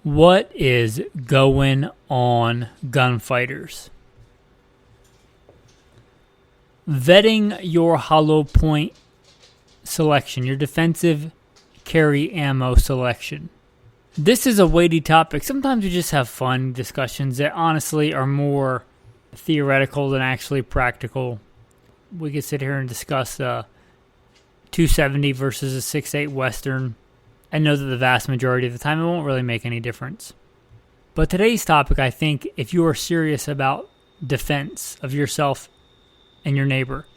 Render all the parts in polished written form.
What is going on, gunfighters? Vetting your hollow point selection, your defensive carry ammo selection. This is a weighty topic. Sometimes we just have fun discussions that honestly are more theoretical than actually practical. We could sit here and discuss a 270 versus a 6.8 Western. I know that the vast majority of the time it won't really make any difference. But today's topic, I think, if you are serious about defense of yourself and your neighbor,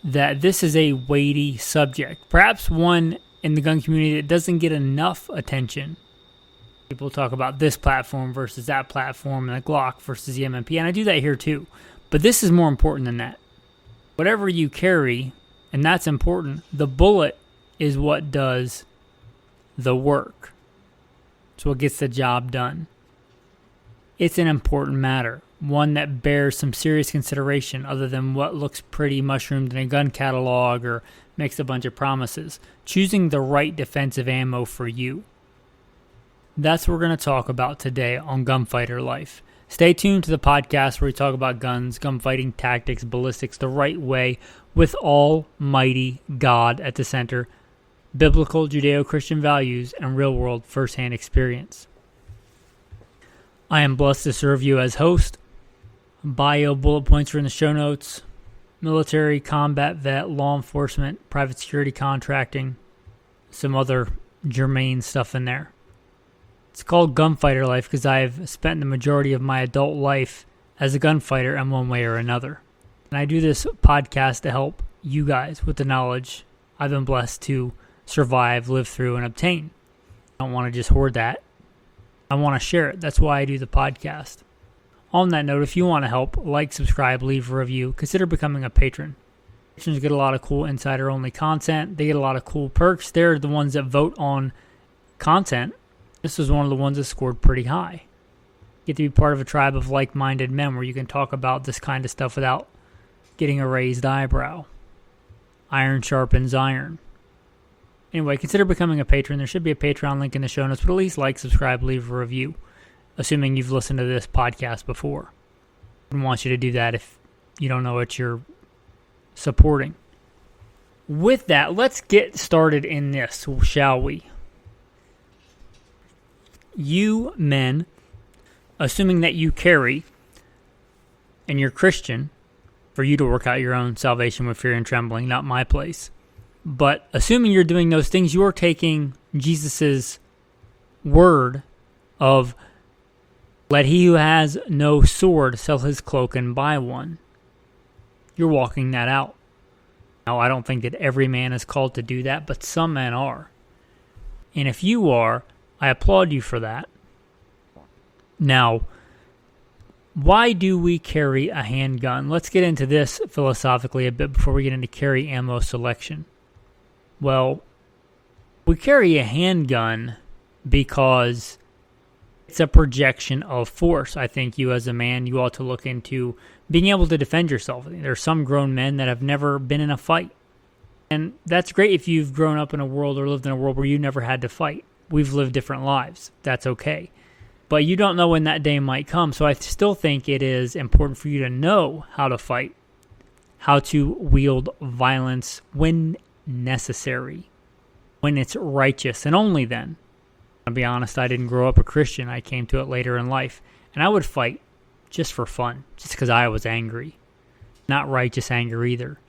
that this is a weighty subject. Perhaps one in the gun community that doesn't get enough attention. People talk about this platform versus that platform and the Glock versus the MMP, and I do that here too. But this is more important than that. Whatever you carry, and that's important, the bullet is what does the work. It's what gets the job done. It's an important matter, one that bears some serious consideration other than what looks pretty mushroomed in a gun catalog or makes a bunch of promises. Choosing the right defensive ammo for you. That's what we're going to talk about today on Gunfighter Life. Stay tuned to the podcast where we talk about guns, gunfighting tactics, ballistics, the right way, with Almighty God at the center, biblical Judeo-Christian values, and real-world first-hand experience. I am blessed to serve you as host. Bio bullet points are in the show notes. Military, combat vet, law enforcement, private security contracting, some other germane stuff in there. It's called Gunfighter Life because I've spent the majority of my adult life as a gunfighter in one way or another. And I do this podcast to help you guys with the knowledge I've been blessed to survive, live through, and obtain. I don't want to just hoard that. I want to share it. That's why I do the podcast. On that note, if you want to help, like, subscribe, leave a review, consider becoming a patron. Patrons get a lot of cool insider-only content. They get a lot of cool perks. They're the ones that vote on content. This was one of the ones that scored pretty high. You get to be part of a tribe of like-minded men where you can talk about this kind of stuff without getting a raised eyebrow. Iron sharpens iron. Anyway, consider becoming a patron. There should be a Patreon link in the show notes, but at least like, subscribe, leave a review, assuming you've listened to this podcast before. I wouldn't want you to do that if you don't know what you're supporting. With that, let's get started in this, shall we? You men, assuming that you carry and you're Christian, for you to work out your own salvation with fear and trembling, not my place. But assuming you're doing those things, you're taking Jesus' word of, let he who has no sword sell his cloak and buy one. You're walking that out. Now, I don't think that every man is called to do that, but some men are. And if you are, I applaud you for that. Now, why do we carry a handgun? Let's get into this philosophically a bit before we get into carry ammo selection. Well, we carry a handgun because it's a projection of force. I think you as a man, you ought to look into being able to defend yourself. There are some grown men that have never been in a fight. And that's great if you've grown up in a world or lived in a world where you never had to fight. We've lived different lives. That's okay. But you don't know when that day might come. So I still think it is important for you to know how to fight, how to wield violence when necessary, when it's righteous, and only then. I'll be honest, I didn't grow up a Christian. I came to it later in life. And I would fight just for fun, just because I was angry. Not righteous anger either.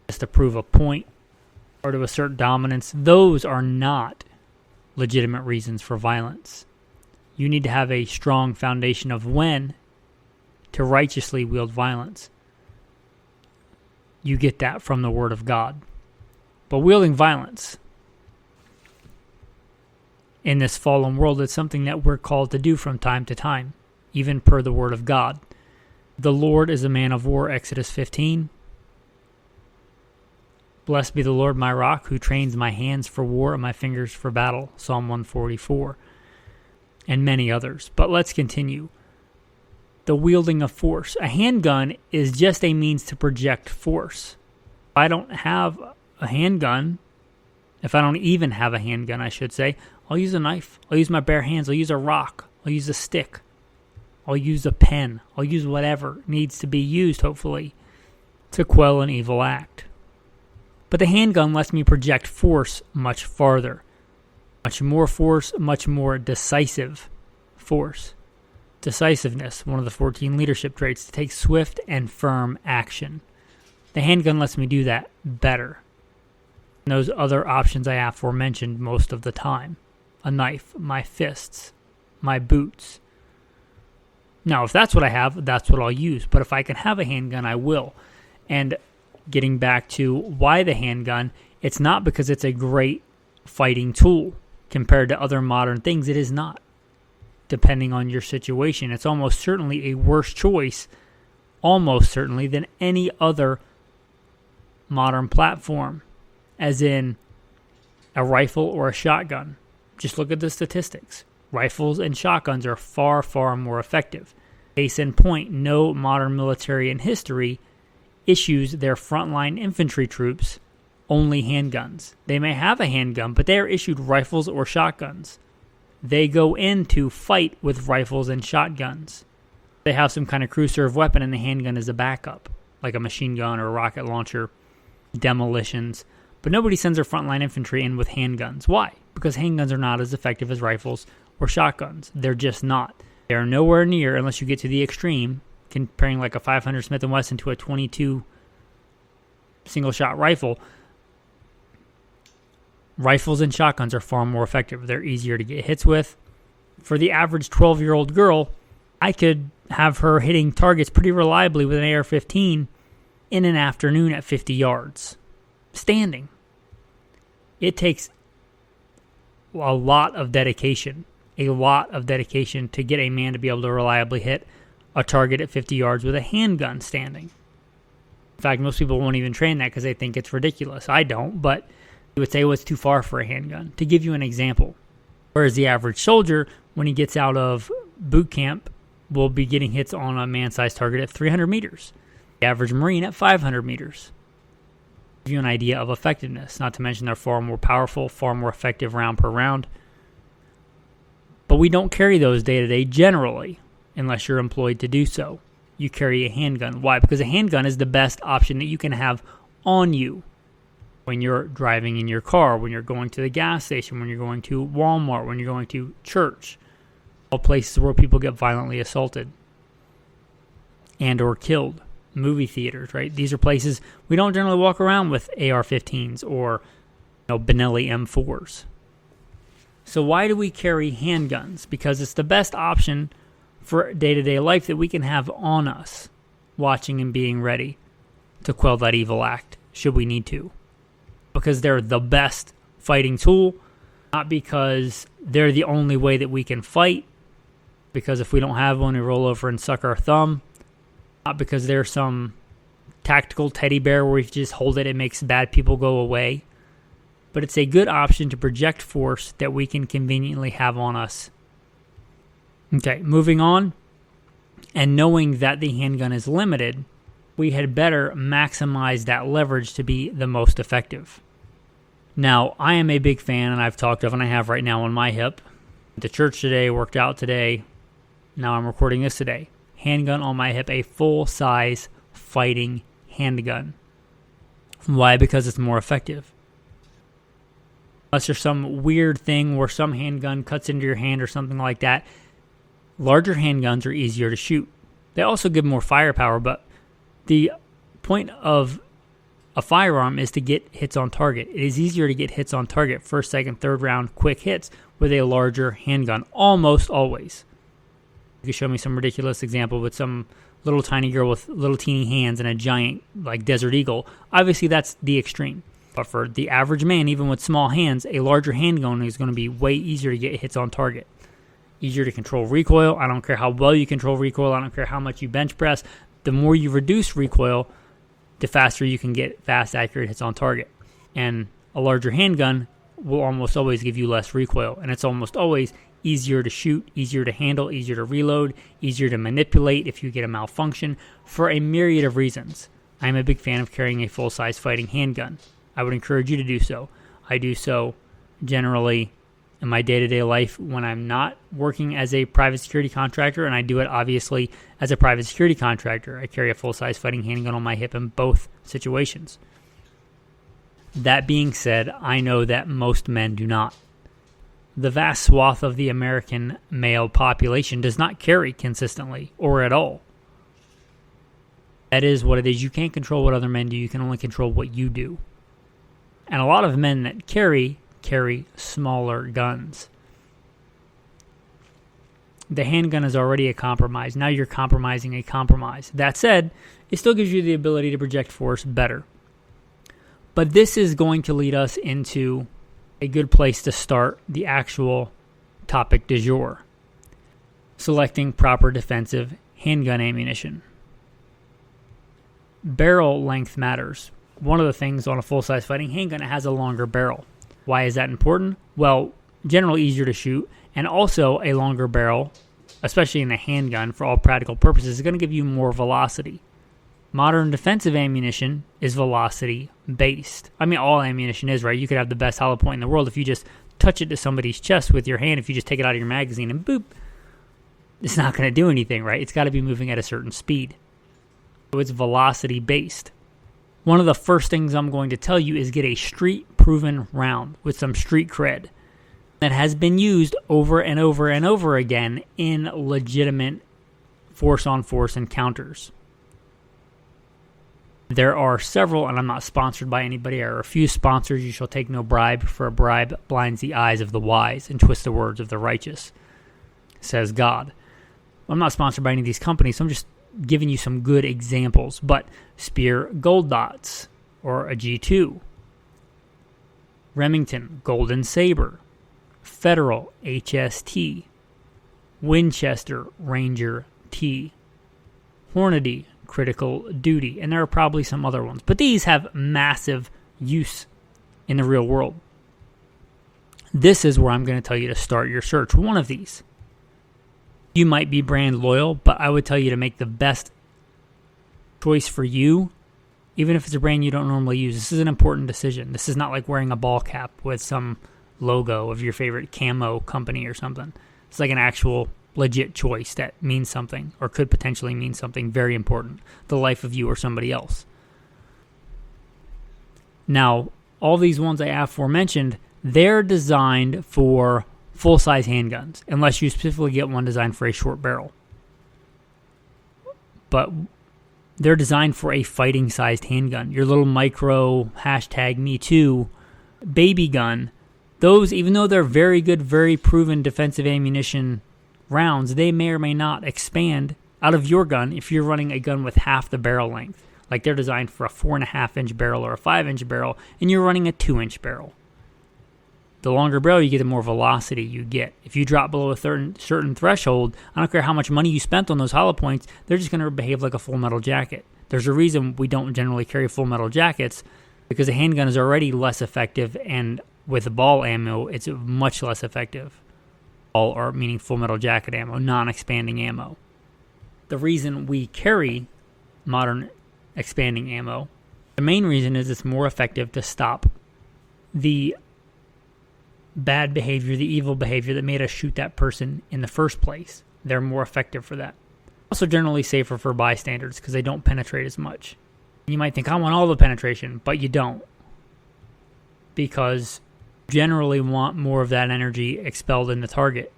Just to prove a point or to assert dominance. Those are not legitimate reasons for violence. You need to have a strong foundation of when to righteously wield violence. You get that from the Word of God. But wielding violence in this fallen world is something that we're called to do from time to time, even per the Word of God. The Lord is a man of war, Exodus 15. Blessed be the Lord my rock, who trains my hands for war and my fingers for battle, Psalm 144. And many others. But let's continue. The wielding of force. A handgun is just a means to project force. I don't have a handgun, if I don't even have a handgun, I should say, I'll use a knife. I'll use my bare hands. I'll use a rock. I'll use a stick. I'll use a pen. I'll use whatever needs to be used, hopefully, to quell an evil act. But the handgun lets me project force much farther. Much more force, much more decisive force. Decisiveness, one of the 14 leadership traits, to take swift and firm action. The handgun lets me do that better than those other options I aforementioned most of the time. A knife, my fists, my boots. Now, if that's what I have, that's what I'll use. But if I can have a handgun, I will. And getting back to why the handgun, it's not because it's a great fighting tool compared to other modern things. It is not. Depending on your situation, it's almost certainly a worse choice, almost certainly, than any other modern platform, as in a rifle or a shotgun. Just look at the statistics. Rifles and shotguns are far, far more effective. Case in point, no modern military in history issues their frontline infantry troops only handguns. They may have a handgun, but they are issued rifles or shotguns. They go in to fight with rifles and shotguns. They have some kind of crew serve weapon, and the handgun is a backup, like a machine gun or a rocket launcher, demolitions. But nobody sends their frontline infantry in with handguns. Why? Because handguns are not as effective as rifles or shotguns. They're just not. They are nowhere near, unless you get to the extreme, comparing like a 500 Smith & Wesson to a 22 single-shot rifle. Rifles and shotguns are far more effective. They're easier to get hits with. For the average 12-year-old girl, I could have her hitting targets pretty reliably with an AR-15 in an afternoon at 50 yards. Standing. It takes a lot of dedication. A lot of dedication to get a man to be able to reliably hit a target at 50 yards with a handgun standing. In fact, most people won't even train that because they think it's ridiculous. I don't, but you would say, well, it's too far for a handgun. To give you an example, whereas the average soldier, when he gets out of boot camp, will be getting hits on a man-sized target at 300 meters. The average Marine at 500 meters. Give you an idea of effectiveness, not to mention they're far more powerful, far more effective round per round. But we don't carry those day-to-day generally, unless you're employed to do so. You carry a handgun. Why? Because a handgun is the best option that you can have on you. When you're driving in your car, when you're going to the gas station, when you're going to Walmart, when you're going to church, all places where people get violently assaulted and or killed, movie theaters, right? These are places we don't generally walk around with AR-15s or Benelli M4s. So why do we carry handguns? Because it's the best option for day-to-day life that we can have on us, watching and being ready to quell that evil act, should we need to. Because they're the best fighting tool, not because they're the only way that we can fight, because if we don't have one, we roll over and suck our thumb, not because they're some tactical teddy bear where we just hold it, it makes bad people go away, but it's a good option to project force that we can conveniently have on us. Okay, moving on, and knowing that the handgun is limited, we had better maximize that leverage to be the most effective. Now, I am a big fan, and I've talked of, and I have right now on my hip. Went to church today, worked out today. Now I'm recording this today. Handgun on my hip, a full-size fighting handgun. Why? Because it's more effective. Unless there's some weird thing where some handgun cuts into your hand or something like that, larger handguns are easier to shoot. They also give more firepower, but the point of a firearm is to get hits on target. It is easier to get hits on target, first, second, third round, quick hits, with a larger handgun, almost always. You could show me some ridiculous example with some little tiny girl with little teeny hands and a giant, like Desert Eagle. Obviously, that's the extreme. But for the average man, even with small hands, a larger handgun is going to be way easier to get hits on target. Easier to control recoil. I don't care how well you control recoil. I don't care how much you bench press. The more you reduce recoil, the faster you can get fast, accurate hits on target. And a larger handgun will almost always give you less recoil. And it's almost always easier to shoot, easier to handle, easier to reload, easier to manipulate if you get a malfunction, for a myriad of reasons. I'm a big fan of carrying a full-size fighting handgun. I would encourage you to do so. I do so generally in my day-to-day life when I'm not working as a private security contractor, and I do it obviously as a private security contractor. I carry a full-size fighting handgun on my hip in both situations. That being said, I know that most men do not. The vast swath of the American male population does not carry consistently or at all. That is what it is. You can't control what other men do. You can only control what you do. And a lot of men that carry smaller guns. The handgun is already a compromise. Now you're compromising a compromise. That said, it still gives you the ability to project force better. But this is going to lead us into a good place to start the actual topic du jour. Selecting proper defensive handgun ammunition. Barrel length matters. One of the things on a full-size fighting handgun, it has a longer barrel. Why is that important? Well, generally easier to shoot, and also a longer barrel, especially in a handgun for all practical purposes, is going to give you more velocity. Modern defensive ammunition is velocity-based. I mean, all ammunition is, right? You could have the best hollow point in the world. If you just touch it to somebody's chest with your hand, if you just take it out of your magazine and boop, it's not going to do anything, right? It's got to be moving at a certain speed. So it's velocity-based. One of the first things I'm going to tell you is get a street-proven round with some street cred that has been used over and over and over again in legitimate force-on-force encounters. There are several, and I'm not sponsored by anybody. I refuse sponsors. You shall take no bribe, for a bribe blinds the eyes of the wise and twists the words of the righteous, says God. I'm not sponsored by any of these companies, so I'm just giving you some good examples. But Spear Gold Dots, or a G2. Remington Golden Saber. Federal HST. Winchester Ranger T. Hornady Critical Duty. And there are probably some other ones. But these have massive use in the real world. This is where I'm going to tell you to start your search. One of these. You might be brand loyal, but I would tell you to make the best choice for you, even if it's a brand you don't normally use. This is an important decision. This is not like wearing a ball cap with some logo of your favorite camo company or something. It's like an actual legit choice that means something or could potentially mean something very important, the life of you or somebody else. Now, all these ones I aforementioned, they're designed for full-size handguns, unless you specifically get one designed for a short barrel. But they're designed for a fighting-sized handgun. Your little micro #MeToo baby gun, those, even though they're very good, very proven defensive ammunition rounds, they may or may not expand out of your gun if you're running a gun with half the barrel length. Like they're designed for a 4.5-inch barrel or a 5-inch barrel, and you're running a 2-inch barrel. The longer barrel you get, the more velocity you get. If you drop below a certain threshold, I don't care how much money you spent on those hollow points, they're just going to behave like a full metal jacket. There's a reason we don't generally carry full metal jackets, because a handgun is already less effective, and with ball ammo, it's much less effective. Ball, or meaning full metal jacket ammo, non-expanding ammo. The reason we carry modern expanding ammo, the main reason is it's more effective to stop the bad behavior, the evil behavior that made us shoot that person in the first place. They're more effective for that. Also generally safer for bystanders because they don't penetrate as much. You might think, I want all the penetration, but you don't. Because you generally want more of that energy expelled in the target.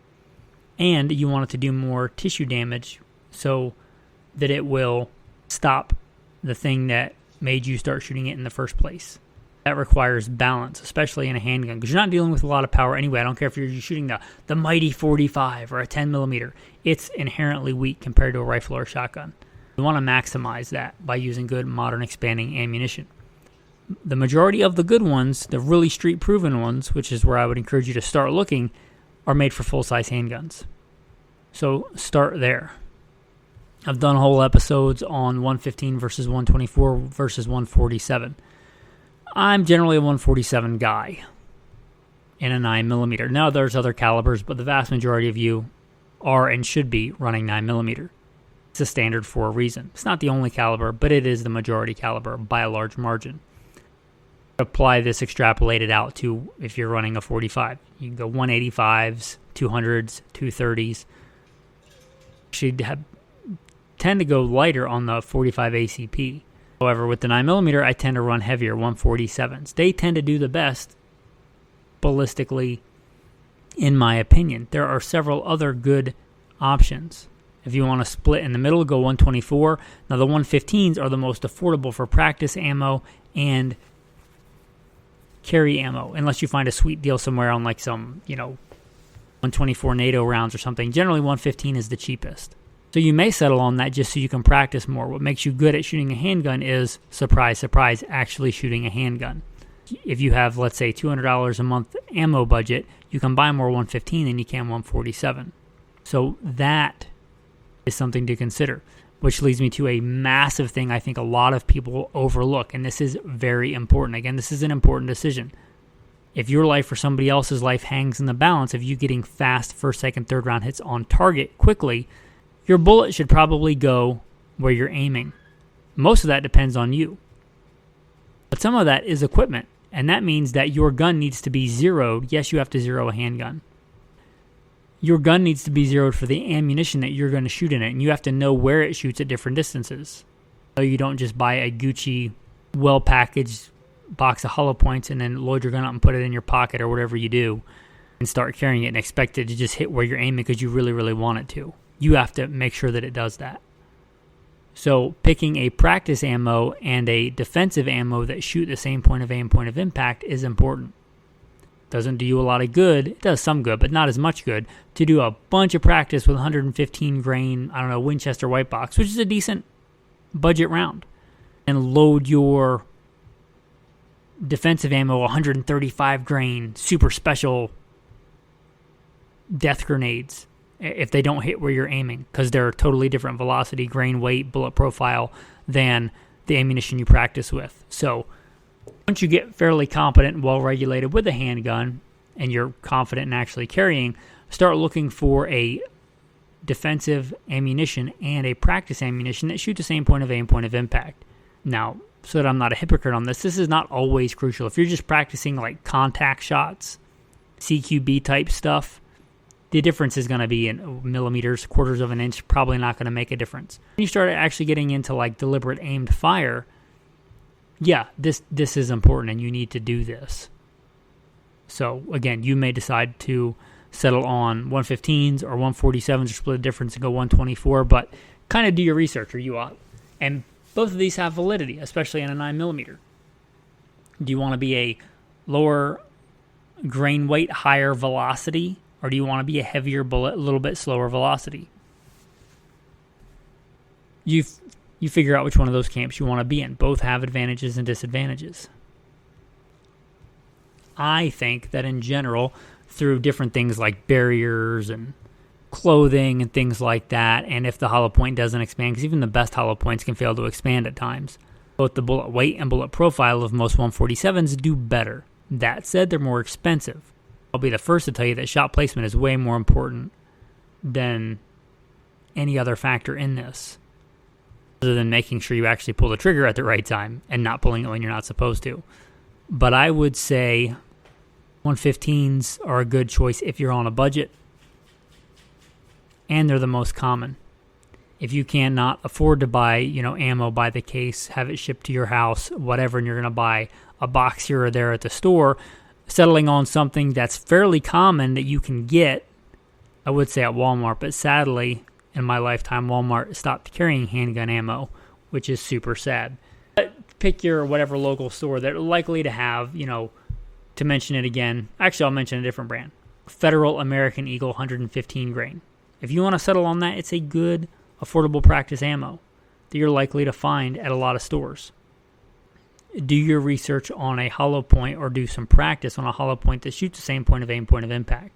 And you want it to do more tissue damage so that it will stop the thing that made you start shooting it in the first place. That requires balance, especially in a handgun, because you're not dealing with a lot of power anyway. I don't care if you're shooting the mighty 45 or a 10 millimeter. It's inherently weak compared to a rifle or a shotgun. You want to maximize that by using good modern expanding ammunition. The majority of the good ones, the really street-proven ones, which is where I would encourage you to start looking, are made for full-size handguns. So start there. I've done whole episodes on 115 versus 124 versus 147. I'm generally a 147 guy in a 9mm. Now there's other calibers, but the vast majority of you are and should be running 9mm. It's a standard for a reason. It's not the only caliber, but it is the majority caliber by a large margin. Apply this extrapolated out to if you're running a 45. You can go 185s, 200s, 230s. Tend to go lighter on the 45 ACP. However, with the 9mm, I tend to run heavier, 147s. They tend to do the best ballistically, in my opinion. There are several other good options. If you want to split in the middle, go 124. Now, the 115s are the most affordable for practice ammo and carry ammo, unless you find a sweet deal somewhere on like some, 124 NATO rounds or something. Generally, 115 is the cheapest. So you may settle on that just so you can practice more. What makes you good at shooting a handgun is, surprise, surprise, actually shooting a handgun. If you have, let's say, $200 a month ammo budget, you can buy more 115 than you can 147. So that is something to consider, which leads me to a massive thing I think a lot of people overlook, and this is very important. Again, this is an important decision. If your life or somebody else's life hangs in the balance of you getting fast first, second, third round hits on target quickly, your bullet should probably go where you're aiming. Most of that depends on you. But some of that is equipment, and that means that your gun needs to be zeroed. Yes, you have to zero a handgun. Your gun needs to be zeroed for the ammunition that you're going to shoot in it, and you have to know where it shoots at different distances. So you don't just buy a Gucci, well-packaged box of hollow points and then load your gun up and put it in your pocket or whatever you do and start carrying it and expect it to just hit where you're aiming because you really, really want it to. You have to make sure that it does that. So picking a practice ammo and a defensive ammo that shoot the same point of aim, point of impact is important. Doesn't do you a lot of good. It does some good, but not as much good to do a bunch of practice with 115 grain, Winchester white box, which is a decent budget round, and load your defensive ammo 135 grain super special death grenades if they don't hit where you're aiming, because they're a totally different velocity, grain, weight, bullet profile than the ammunition you practice with. So once you get fairly competent and well-regulated with a handgun and you're confident in actually carrying, start looking for a defensive ammunition and a practice ammunition that shoot the same point of aim, point of impact. Now, so that I'm not a hypocrite on this is not always crucial. If you're just practicing like contact shots, CQB type stuff, the difference is going to be in millimeters, quarters of an inch, probably not going to make a difference. When you start actually getting into like deliberate aimed fire, yeah, this is important and you need to do this. So again, you may decide to settle on 115s or 147s or split the difference and go 124, but kind of do your research, or you ought. And both of these have validity, especially in a 9mm. Do you want to be a lower grain weight, higher velocity, or do you want to be a heavier bullet, a little bit slower velocity? You figure out which one of those camps you want to be in. Both have advantages and disadvantages. I think that in general, through different things like barriers and clothing and things like that, and if the hollow point doesn't expand, because even the best hollow points can fail to expand at times, both the bullet weight and bullet profile of most 147s do better. That said, they're more expensive. I'll be the first to tell you that shot placement is way more important than any other factor in this, other than making sure you actually pull the trigger at the right time and not pulling it when you're not supposed to. But I would say 115s are a good choice if you're on a budget, and they're the most common. If you cannot afford to buy, ammo by the case, have it shipped to your house, whatever, and you're going to buy a box here or there at the store, settling on something that's fairly common that you can get, I would say at Walmart, but sadly, in my lifetime, Walmart stopped carrying handgun ammo, which is super sad. But pick your whatever local store that are likely to have, to mention it again, actually I'll mention a different brand, Federal American Eagle 115 grain. If you want to settle on that, it's a good, affordable practice ammo that you're likely to find at a lot of stores. Do your research on a hollow point or do some practice on a hollow point that shoots the same point of aim, point of impact.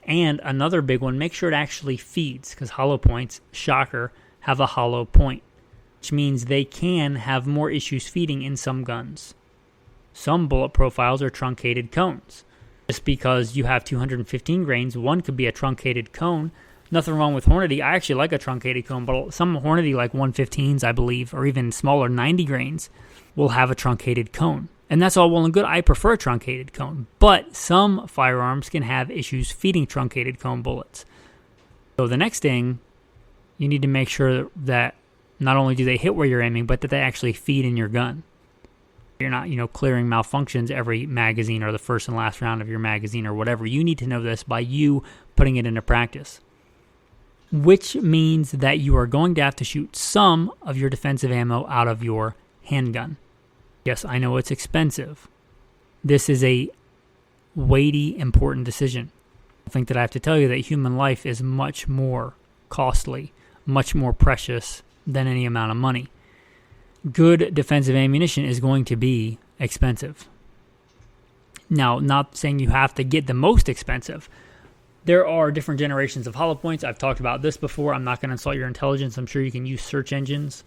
And another big one, make sure it actually feeds, because hollow points, shocker, have a hollow point, which means they can have more issues feeding in some guns. Some bullet profiles are truncated cones. Just because you have 215 grains, one could be a truncated cone. Nothing wrong with Hornady. I actually like a truncated cone, but some Hornady like 115s, I believe, or even smaller 90 grains, will have a truncated cone. And that's all well and good. I prefer a truncated cone, but some firearms can have issues feeding truncated cone bullets. So the next thing, you need to make sure that not only do they hit where you're aiming, but that they actually feed in your gun. You're not, clearing malfunctions every magazine or the first and last round of your magazine or whatever. You need to know this by you putting it into practice, which means that you are going to have to shoot some of your defensive ammo out of your handgun. Yes, I know it's expensive. This is a weighty, important decision. I think that I have to tell you that human life is much more costly, much more precious than any amount of money. Good defensive ammunition is going to be expensive. Now, not saying you have to get the most expensive. There are different generations of hollow points. I've talked about this before. I'm not going to insult your intelligence. I'm sure you can use search engines.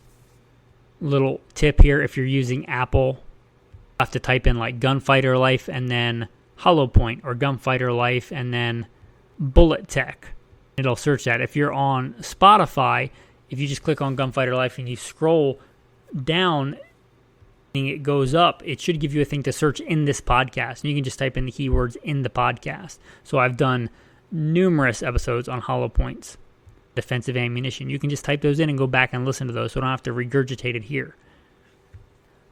Little tip here, if you're using Apple, you have to type in like Gunfighter Life and then Hollow Point, or Gunfighter Life and then Bullet Tech. It'll search that. If you're on Spotify, if you just click on Gunfighter Life and you scroll down, it goes up, it should give you a thing to search in this podcast. And you can just type in the keywords in the podcast. So I've done numerous episodes on hollow points, defensive ammunition. You can just type those in and go back and listen to those, so I don't have to regurgitate it here.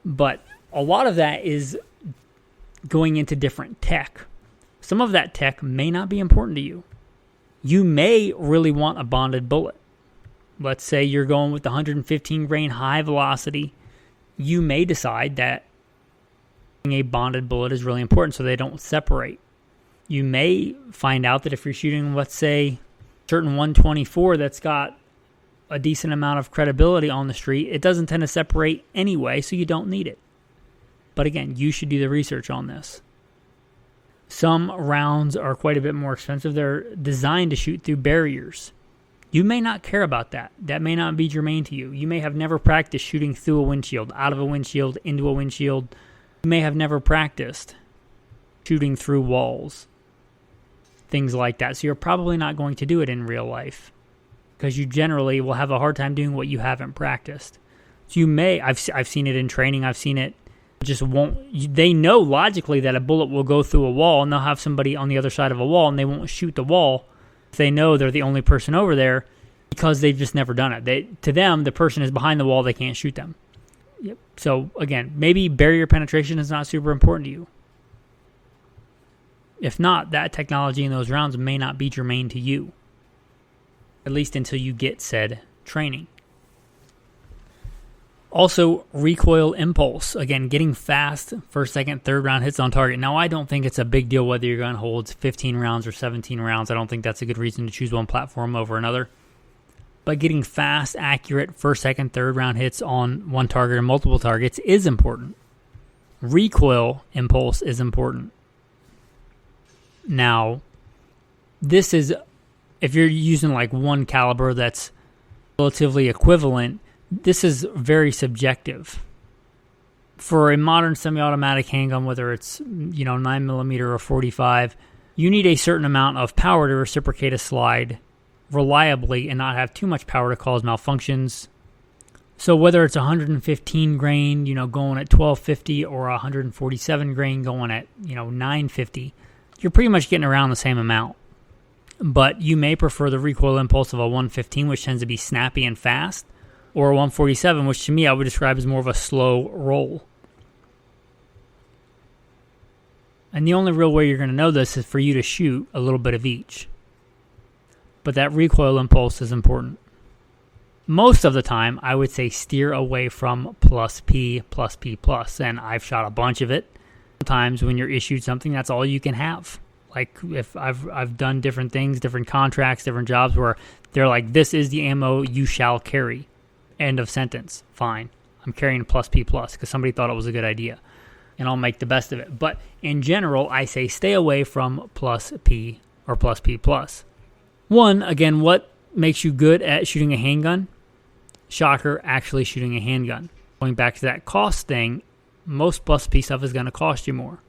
But a lot of that is going into different tech. Some of that tech may not be important to you. You may really want a bonded bullet. Let's say you're going with the 115 grain high velocity. You may decide that a bonded bullet is really important so they don't separate. You may find out that if you're shooting, let's say, certain 124 that's got a decent amount of credibility on the street, it doesn't tend to separate anyway, so you don't need it. But again, you should do the research on this. Some rounds are quite a bit more expensive. They're designed to shoot through barriers. You may not care about that. That may not be germane to you. You may have never practiced shooting through a windshield, out of a windshield, into a windshield. You may have never practiced shooting through walls, things like that. So you're probably not going to do it in real life because you generally will have a hard time doing what you haven't practiced. So you may, I've seen it in training, I've seen it, just won't, they know logically that a bullet will go through a wall and they'll have somebody on the other side of a wall and they won't shoot the wall. They know they're the only person over there because they've just never done it. To them, the person is behind the wall, they can't shoot them. Yep. So again, maybe barrier penetration is not super important to you. If not, that technology in those rounds may not be germane to you, at least until you get said training. Also, recoil impulse. Again, getting fast first, second, third round hits on target. Now, I don't think it's a big deal whether your gun holds 15 rounds or 17 rounds. I don't think that's a good reason to choose one platform over another. But getting fast, accurate first, second, third round hits on one target or multiple targets is important. Recoil impulse is important. Now, this is, if you're using like one caliber that's relatively equivalent, this is very subjective. For a modern semi-automatic handgun, whether it's 9mm or 45, you need a certain amount of power to reciprocate a slide reliably and not have too much power to cause malfunctions. So whether it's 115 grain, going at 1250, or 147 grain going at 950, you're pretty much getting around the same amount. But you may prefer the recoil impulse of a 115, which tends to be snappy and fast, or a 147, which to me I would describe as more of a slow roll. And the only real way you're going to know this is for you to shoot a little bit of each. But that recoil impulse is important. Most of the time, I would say steer away from plus P, and I've shot a bunch of it. Sometimes when you're issued something, that's all you can have. Like if I've done different things, different contracts, different jobs where they're like, this is the ammo you shall carry. End of sentence. Fine. I'm carrying plus P plus because somebody thought it was a good idea. And I'll make the best of it. But in general, I say stay away from plus P or plus P plus. One, again, what makes you good at shooting a handgun? Shocker, actually shooting a handgun. Going back to that cost thing, most plus P stuff is going to cost you more.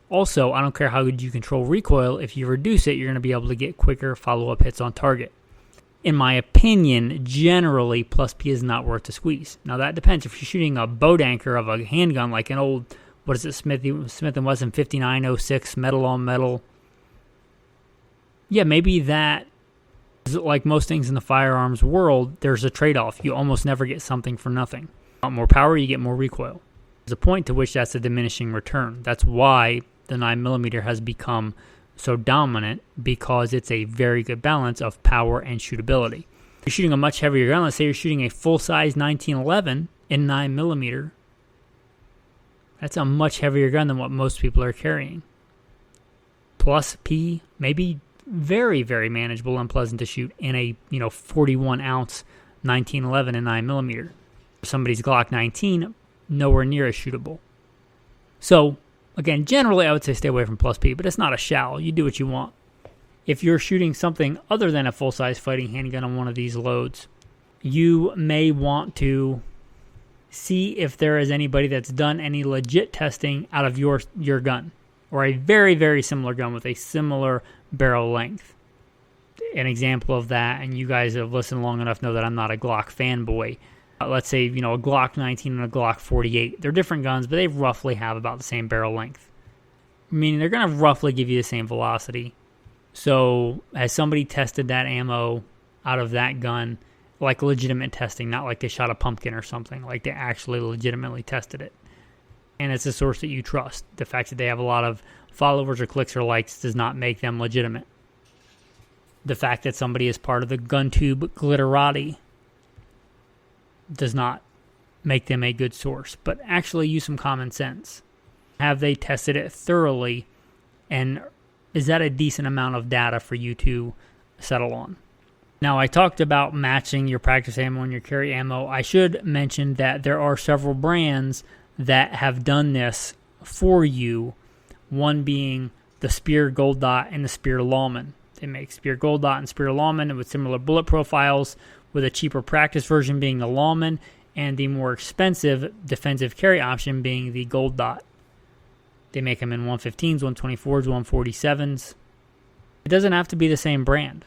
Also, I don't care how good you control recoil, if you reduce it, you're going to be able to get quicker follow-up hits on target. In my opinion, generally, plus P is not worth the squeeze. Now, that depends. If you're shooting a boat anchor of a handgun, like an old what is it, Smith & Wesson 5906 metal on metal. Yeah, maybe that, like most things in the firearms world, there's a trade-off. You almost never get something for nothing. You want more power, you get more recoil. There's a point to which that's a diminishing return. That's why the 9mm has become so dominant, because it's a very good balance of power and shootability. You're shooting a much heavier gun. Let's say you're shooting a full-size 1911 in 9mm. That's a much heavier gun than what most people are carrying. Plus P, maybe very, very manageable and pleasant to shoot in a 41-ounce 1911 in 9mm. Somebody's Glock 19, nowhere near as shootable. So, again, generally I would say stay away from plus P, but it's not a shall. You do what you want. If you're shooting something other than a full-size fighting handgun on one of these loads, you may want to see if there is anybody that's done any legit testing out of your gun, or a very, very similar gun with a similar barrel length. An example of that, and you guys have listened long enough know that I'm not a Glock fanboy. Let's say, a Glock 19 and a Glock 48. They're different guns, but they roughly have about the same barrel length. Meaning they're going to roughly give you the same velocity. So has somebody tested that ammo out of that gun, like legitimate testing, not like they shot a pumpkin or something, like they actually legitimately tested it? And it's a source that you trust. The fact that they have a lot of followers or clicks or likes does not make them legitimate. The fact that somebody is part of the GunTube glitterati does not make them a good source. But actually use some common sense. Have they tested it thoroughly? And is that a decent amount of data for you to settle on? Now, I talked about matching your practice ammo and your carry ammo. I should mention that there are several brands that have done this for you. One being the Spear Gold Dot and the Spear Lawman. They make Spear Gold Dot and Spear Lawman with similar bullet profiles, with a cheaper practice version being the Lawman, and the more expensive defensive carry option being the Gold Dot. They make them in 115s, 124s, 147s. It doesn't have to be the same brand,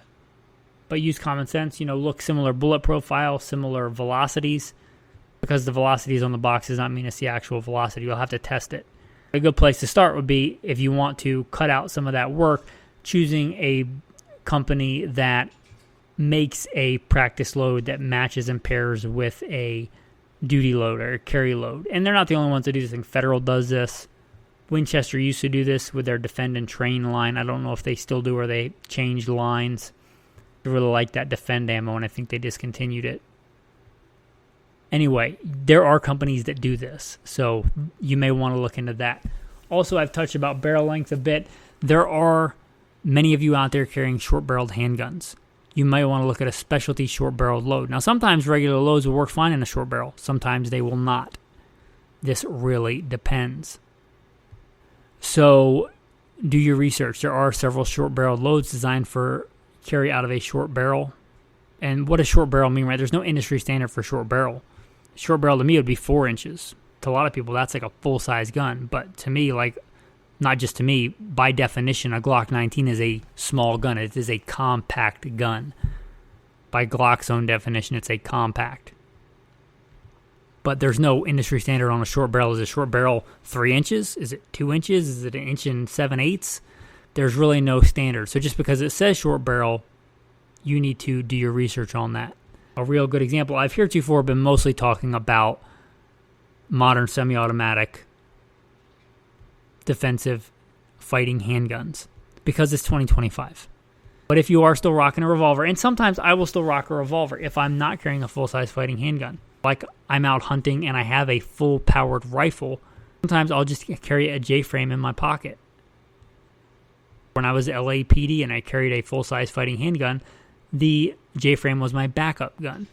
but use common sense. Look similar bullet profile, similar velocities, because the velocities on the box does not mean it's the actual velocity. You'll have to test it. A good place to start would be, if you want to cut out some of that work, choosing a company that makes a practice load that matches and pairs with a duty load or a carry load. And they're not the only ones that do this. I think Federal does this. Winchester used to do this with their Defend and Train line. I don't know if they still do or they changed lines. I really like that Defend ammo, and I think they discontinued it. Anyway, there are companies that do this, so you may want to look into that. Also, I've touched about barrel length a bit. There are many of you out there carrying short-barreled handguns. You might want to look at a specialty short-barreled load. Now, sometimes regular loads will work fine in a short barrel. Sometimes they will not. This really depends. So, do your research. There are several short-barreled loads designed for carry out of a short barrel. And what does short barrel mean, right? There's no industry standard for short barrel. Short barrel to me would be 4 inches. To a lot of people, that's like a full-size gun. But to me, not just to me, by definition, a Glock 19 is a small gun. It is a compact gun. By Glock's own definition, it's a compact. But there's no industry standard on a short barrel. Is a short barrel 3 inches? Is it 2 inches? Is it 1 inch and 7/8? There's really no standard. So just because it says short barrel, you need to do your research on that. A real good example, I've heretofore been mostly talking about modern semi-automatic defensive fighting handguns because it's 2025. But if you are still rocking a revolver, and sometimes I will still rock a revolver if I'm not carrying a full-size fighting handgun, like I'm out hunting and I have a full-powered rifle, sometimes I'll just carry a J-frame in my pocket. When I was at L.A.P.D. and I carried a full-size fighting handgun, the J-frame was my backup gun.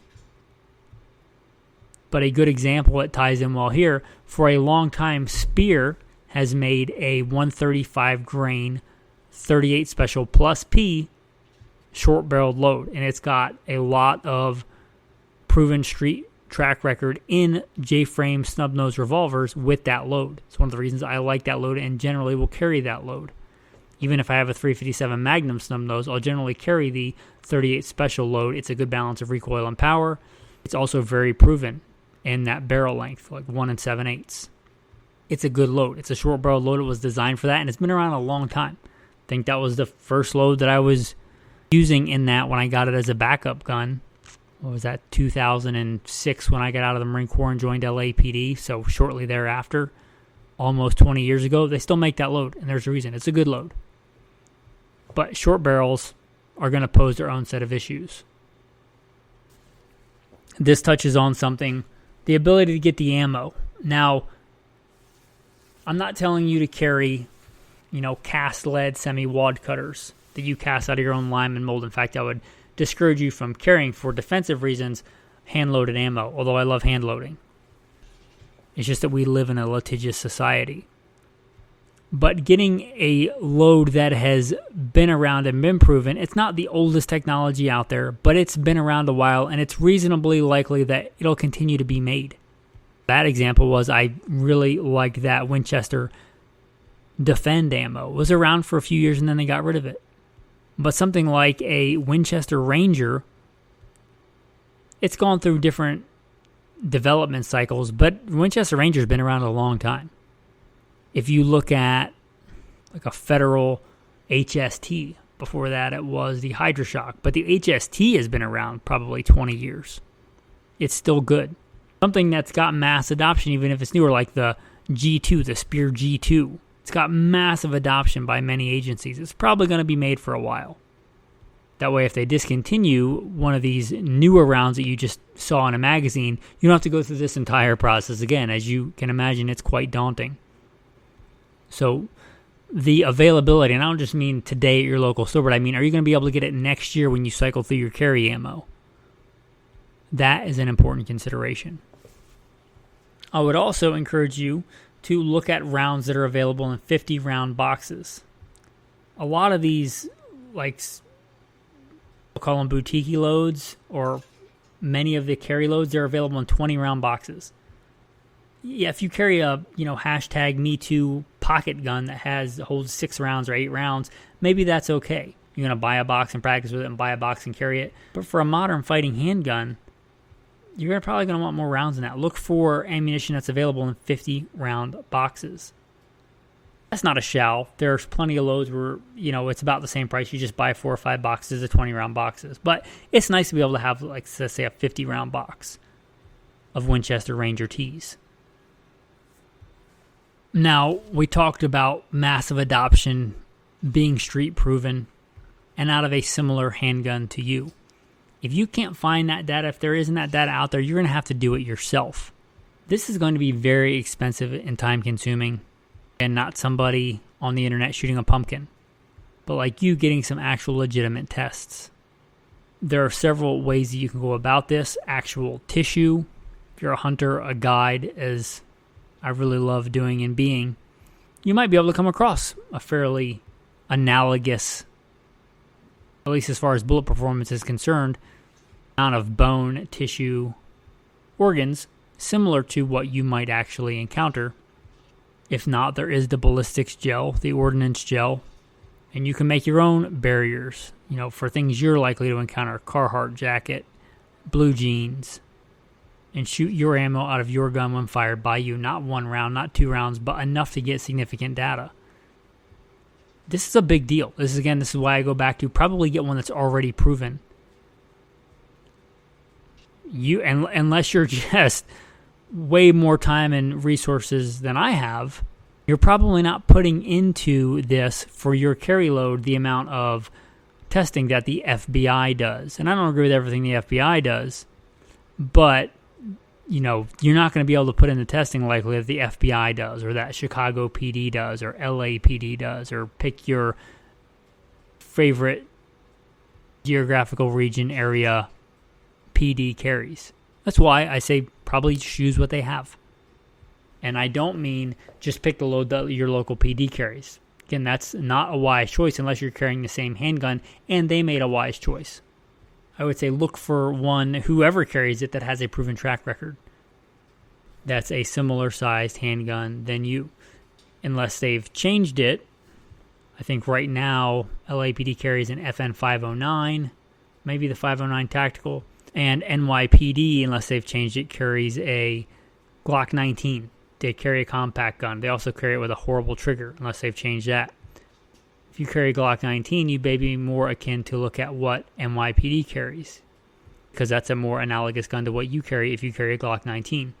But a good example that ties in well here, for a long time, Spear has made a 135 grain 38 special plus P short-barreled load, and it's got a lot of proven street track record in J-frame snub-nose revolvers with that load. It's one of the reasons I like that load and generally will carry that load. Even if I have a 357 Magnum snub-nose, I'll generally carry the 38 special load. It's a good balance of recoil and power. It's also very proven in that barrel length, like 1 7/8. it's a good load. It's a short barrel load. It was designed for that, and it's been around a long time. I think that was the first load that I was using in that when I got it as a backup gun. What was that, 2006 when I got out of the Marine Corps and joined L.A.P.D, so shortly thereafter, almost 20 years ago. They still make that load, and there's a reason. It's a good load. But short barrels are going to pose their own set of issues. This touches on something, the ability to get the ammo. Now, I'm not telling you to carry, cast lead semi-wad cutters that you cast out of your own lime and mold. In fact, I would discourage you from carrying, for defensive reasons, hand-loaded ammo, although I love hand-loading. It's just that we live in a litigious society. But getting a load that has been around and been proven, it's not the oldest technology out there, but it's been around a while, and it's reasonably likely that it'll continue to be made. That example was, I really liked that Winchester Defend ammo. It was around for a few years and then they got rid of it. But something like a Winchester Ranger, it's gone through different development cycles, but Winchester Ranger's been around a long time. If you look at like a Federal HST, before that it was the Hydroshock, but the HST has been around probably 20 years. It's still good. Something that's got mass adoption, even if it's newer, like the G2, the Spear G2. It's got massive adoption by many agencies. It's probably going to be made for a while. That way, if they discontinue one of these newer rounds that you just saw in a magazine, you don't have to go through this entire process again. As you can imagine, it's quite daunting. So the availability, and I don't just mean today at your local store, but I mean, are you going to be able to get it next year when you cycle through your carry ammo? That is an important consideration. I would also encourage you to look at rounds that are available in 50-round boxes. A lot of these, like, we'll call them boutique loads, or many of the carry loads, they're available in 20-round boxes. Yeah, if you carry a, hashtag #MeToo pocket gun that holds 6 rounds or 8 rounds, maybe that's okay. You're going to buy a box and practice with it and buy a box and carry it. But for a modern fighting handgun, you're probably going to want more rounds than that. Look for ammunition that's available in 50-round boxes. That's not a shall. There's plenty of loads where, it's about the same price. You just buy 4 or 5 boxes of 20-round boxes. But it's nice to be able to have, like, let's say, a 50-round box of Winchester Ranger Ts. Now, we talked about massive adoption, being street-proven, and out of a similar handgun to you. If you can't find that data, if there isn't that data out there, you're going to have to do it yourself. This is going to be very expensive and time-consuming, and not somebody on the internet shooting a pumpkin, but like you getting some actual legitimate tests. There are several ways that you can go about this. Actual tissue, if you're a hunter, a guide, as I really love doing and being, you might be able to come across a fairly analogous, at least as far as bullet performance is concerned, amount of bone, tissue, organs, similar to what you might actually encounter. If not, there is the ballistics gel, the ordnance gel, and you can make your own barriers, for things you're likely to encounter, Carhartt jacket, blue jeans, and shoot your ammo out of your gun when fired by you. Not 1 round, not 2 rounds, but enough to get significant data. This is a big deal. This is why I go back to probably get one that's already proven. Unless you're just way more time and resources than I have, you're probably not putting into this for your carry load the amount of testing that the F.B.I. does. And I don't agree with everything the F.B.I. does, but you're not going to be able to put in the testing likely that the F.B.I. does, or that Chicago PD does, or L.A.P.D. does, or pick your favorite geographical region area PD carries. That's why I say probably just use what they have. And I don't mean just pick the load that your local PD carries. Again, that's not a wise choice unless you're carrying the same handgun and they made a wise choice. I would say look for one, whoever carries it, that has a proven track record. That's a similar sized handgun than you. Unless they've changed it. I think right now L.A.P.D. carries an FN 509, maybe the 509 Tactical, and NYPD, unless they've changed it, carries a Glock 19. they carry a compact gun. They also carry it with a horrible trigger, unless they've changed that. If you carry Glock 19, you may be more akin to look at what N.R.A. carries, because that's a more analogous gun to what you carry if you carry a Glock 19.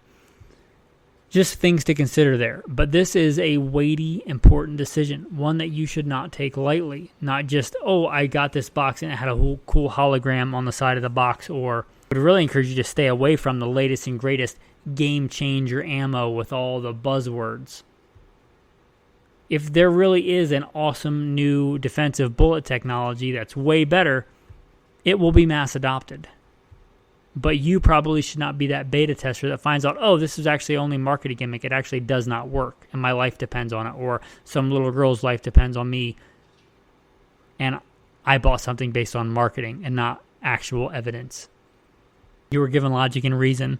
Just things to consider there. But this is a weighty, important decision, one that you should not take lightly. Not just, oh, I got this box and it had a cool hologram on the side of the box, or I would really encourage you to stay away from the latest and greatest game changer ammo with all the buzzwords. If there really is an awesome new defensive bullet technology that's way better, it will be mass adopted. But you probably should not be that beta tester that finds out, oh, this is actually only marketing gimmick. It actually does not work, and my life depends on it, or some little girl's life depends on me, and I bought something based on marketing and not actual evidence. You were given logic and reason.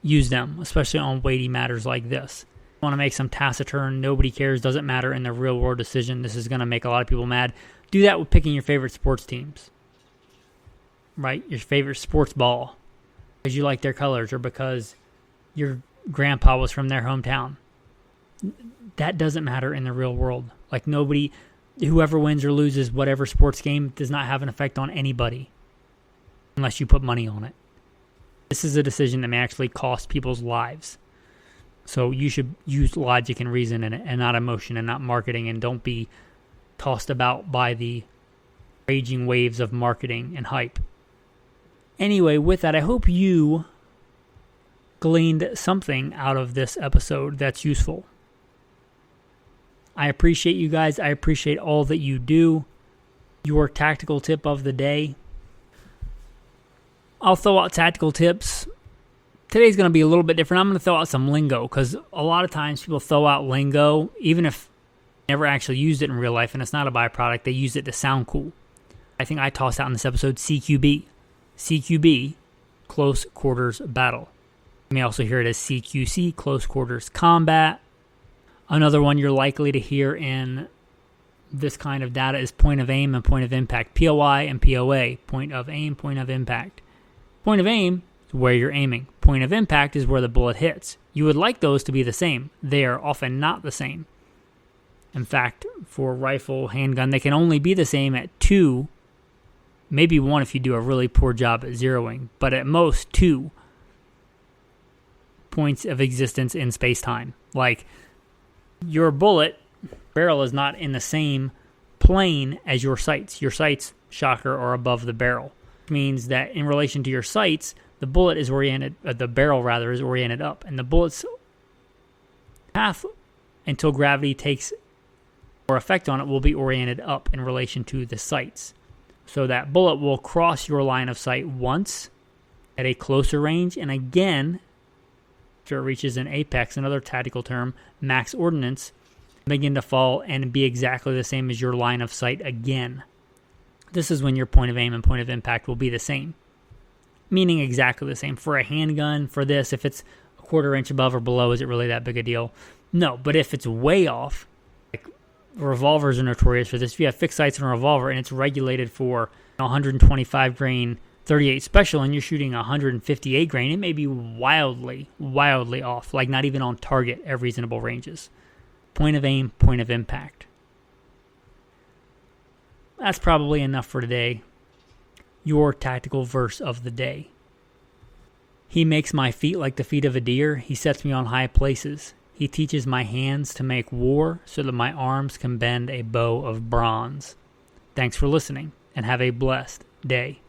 Use them, especially on weighty matters like this. You want to make some taciturn, nobody cares, doesn't matter in the real world decision. This is going to make a lot of people mad. Do that with picking your favorite sports teams. Right? Your favorite sports ball. Because you like their colors, or because your grandpa was from their hometown. That doesn't matter in the real world. Like nobody, whoever wins or loses whatever sports game does not have an effect on anybody. Unless you put money on it. This is a decision that may actually cost people's lives. So you should use logic and reason in it, and not emotion and not marketing, and don't be tossed about by the raging waves of marketing and hype. Anyway, with that, I hope you gleaned something out of this episode that's useful. I appreciate you guys. I appreciate all that you do. Your tactical tip of the day. I'll throw out tactical tips. Today's going to be a little bit different. I'm going to throw out some lingo, because a lot of times people throw out lingo, even if they never actually used it in real life and it's not a byproduct, they use it to sound cool. I think I tossed out in this episode CQB. CQB, close quarters battle. You may also hear it as CQC, close quarters combat. Another one you're likely to hear in this kind of data is point of aim and point of impact. POI and POA, point of aim, point of impact. Point of aim is where you're aiming. Point of impact is where the bullet hits. You would like those to be the same. They are often not the same. In fact, for rifle, handgun, they can only be the same at 2, maybe 1 if you do a really poor job at zeroing, but at most 2 points of existence in space-time. Like, your bullet barrel is not in the same plane as your sights. Your sights, shocker, are above the barrel. Which means that in relation to your sights, the bullet is oriented, the barrel rather, is oriented up, and the bullet's path until gravity takes more effect on it will be oriented up in relation to the sights. So that bullet will cross your line of sight once at a closer range, and again after it reaches an apex, another tactical term, max ordnance, begin to fall and be exactly the same as your line of sight again. This is when your point of aim and point of impact will be the same, meaning exactly the same. For a handgun, for this, if it's a quarter inch above or below, is it really that big a deal? No, but if it's way off, like revolvers are notorious for this. If you have fixed sights on a revolver and it's regulated for 125 grain 38 special and you're shooting 158 grain, it may be wildly off, like not even on target at reasonable ranges. Point of aim, point of impact. That's probably enough for today. Your tactical verse of the day. He makes my feet like the feet of a deer. He sets me on high places. He teaches my hands to make war so that my arms can bend a bow of bronze. Thanks for listening, and have a blessed day.